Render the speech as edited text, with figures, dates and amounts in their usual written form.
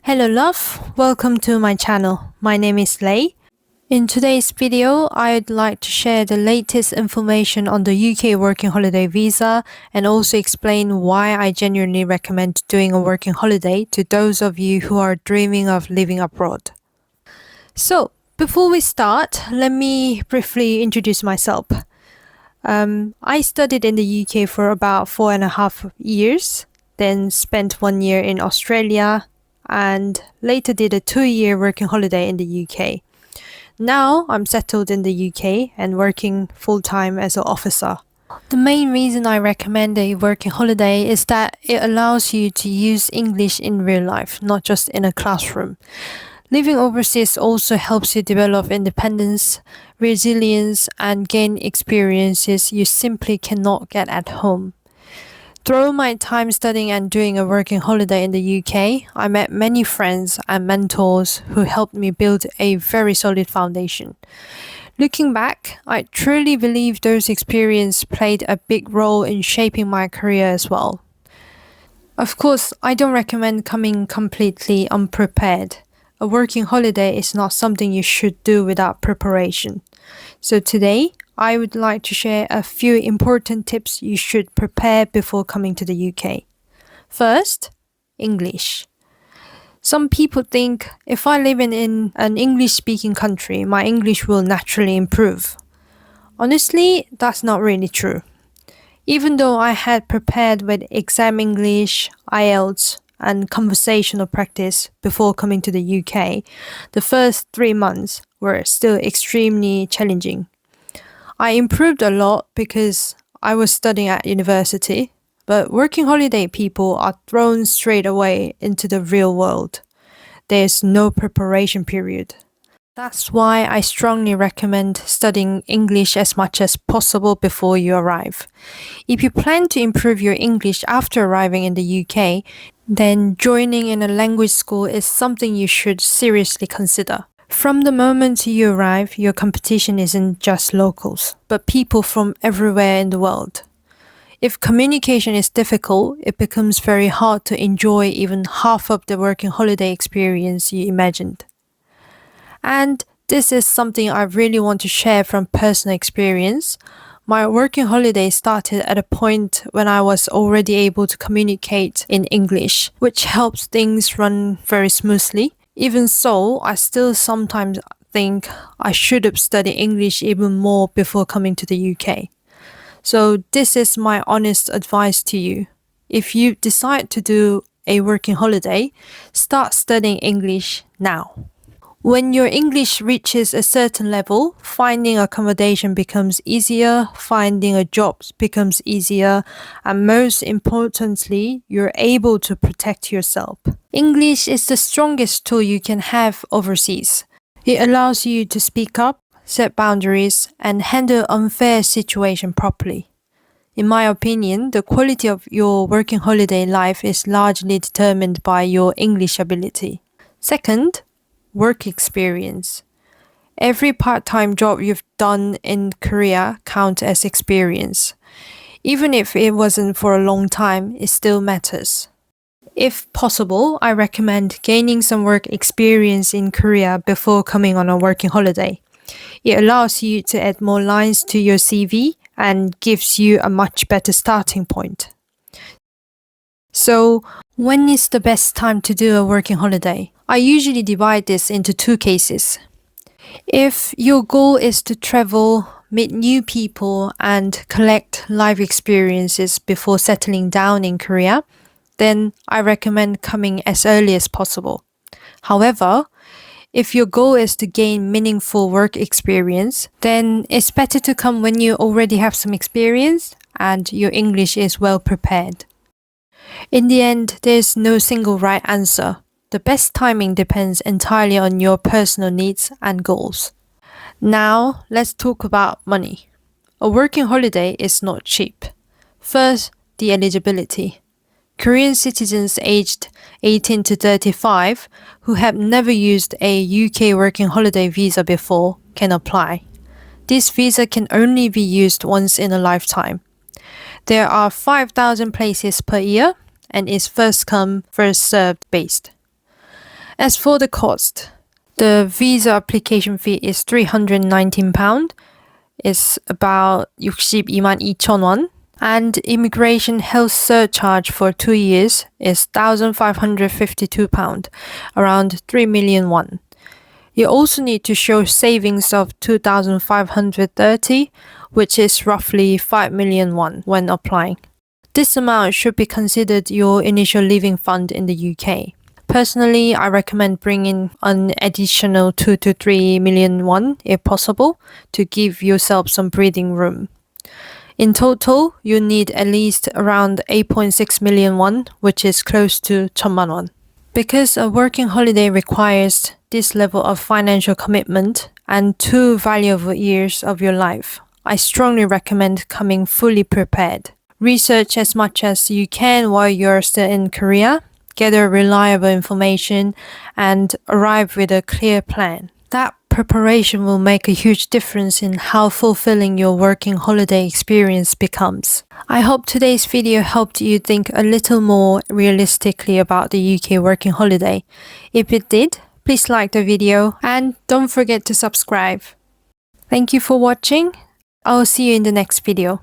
Hello love, welcome to my channel. My name is Lei. In today's video, I'd like to share the latest information on the UK working holiday visa and also explain why I genuinely recommend doing a working holiday to those of you who are dreaming of living abroad. So, before we start, let me briefly introduce myself. I studied in the UK for about 4.5 years, then spent 1 year in Australia, and later did a 2-year working holiday in the UK. Now I'm settled in the UK and working full-time as an officer. The main reason I recommend a working holiday is that it allows you to use English in real life, not just in a classroom. Living overseas also helps you develop independence, resilience, and gain experiences you simply cannot get at home. Through my time studying and doing a working holiday in the UK, I met many friends and mentors who helped me build a very solid foundation. Looking back, I truly believe those experiences played a big role in shaping my career as well. Of course, I don't recommend coming completely unprepared. A working holiday is not something you should do without preparation. So today, I would like to share a few important tips you should prepare before coming to the UK. First, English. Some people think if I live in an English-speaking country, my English will naturally improve. Honestly, that's not really true. Even though I had prepared with exam English, IELTS, and conversational practice before coming to the UK, the first 3 months were still extremely challenging. I improved a lot because I was studying at university, but working holiday people are thrown straight away into the real world. There's no preparation period. That's why I strongly recommend studying English as much as possible before you arrive. If you plan to improve your English after arriving in the UK, then joining in a language school is something you should seriously consider. From the moment you arrive, your competition isn't just locals, but people from everywhere in the world. If communication is difficult, it becomes very hard to enjoy even half of the working holiday experience you imagined. And this is something I really want to share from personal experience. My working holiday started at a point when I was already able to communicate in English, which helps things run very smoothly. Even so, I still sometimes think I should have studied English even more before coming to the UK. So this is my honest advice to you. If you decide to do a working holiday, start studying English now. When your English reaches a certain level, finding accommodation becomes easier, finding a job becomes easier, and most importantly, you're able to protect yourself. English is the strongest tool you can have overseas. It allows you to speak up, set boundaries, and handle unfair situations properly. In my opinion, the quality of your working holiday life is largely determined by your English ability. Second, work experience. Every part-time job you've done in Korea counts as experience. Even if it wasn't for a long time, it still matters. If possible, I recommend gaining some work experience in Korea before coming on a working holiday. It allows you to add more lines to your CV and gives you a much better starting point. So, when is the best time to do a working holiday? I usually divide this into 2 cases. If your goal is to travel, meet new people, and collect life experiences before settling down in Korea, then I recommend coming as early as possible. However, if your goal is to gain meaningful work experience, then it's better to come when you already have some experience and your English is well prepared. In the end, there's no single right answer. The best timing depends entirely on your personal needs and goals. Now, let's talk about money. A working holiday is not cheap. First, the eligibility. Korean citizens aged 18 to 35 who have never used a UK working holiday visa before can apply. This visa can only be used once in a lifetime. There are 5,000 places per year and is first come, first served based. As for the cost, the visa application fee is £319. It's about 622,000원. And immigration health surcharge for 2 years is £1,552, around 3 million won. You also need to show savings of 2,530, which is roughly 5 million won when applying. This amount should be considered your initial living fund in the UK. Personally, I recommend bringing an additional 2 to 3 million won if possible to give yourself some breathing room. In total, you need at least around 8.6 million won, which is close to 1,000,000 won. Because a working holiday requires this level of financial commitment and 2 valuable years of your life, I strongly recommend coming fully prepared. Research as much as you can while you're still in Korea, gather reliable information, and arrive with a clear plan. That preparation will make a huge difference in how fulfilling your working holiday experience becomes. I hope today's video helped you think a little more realistically about the UK working holiday. If it did, please like the video and don't forget to subscribe. Thank you for watching. I'll see you in the next video.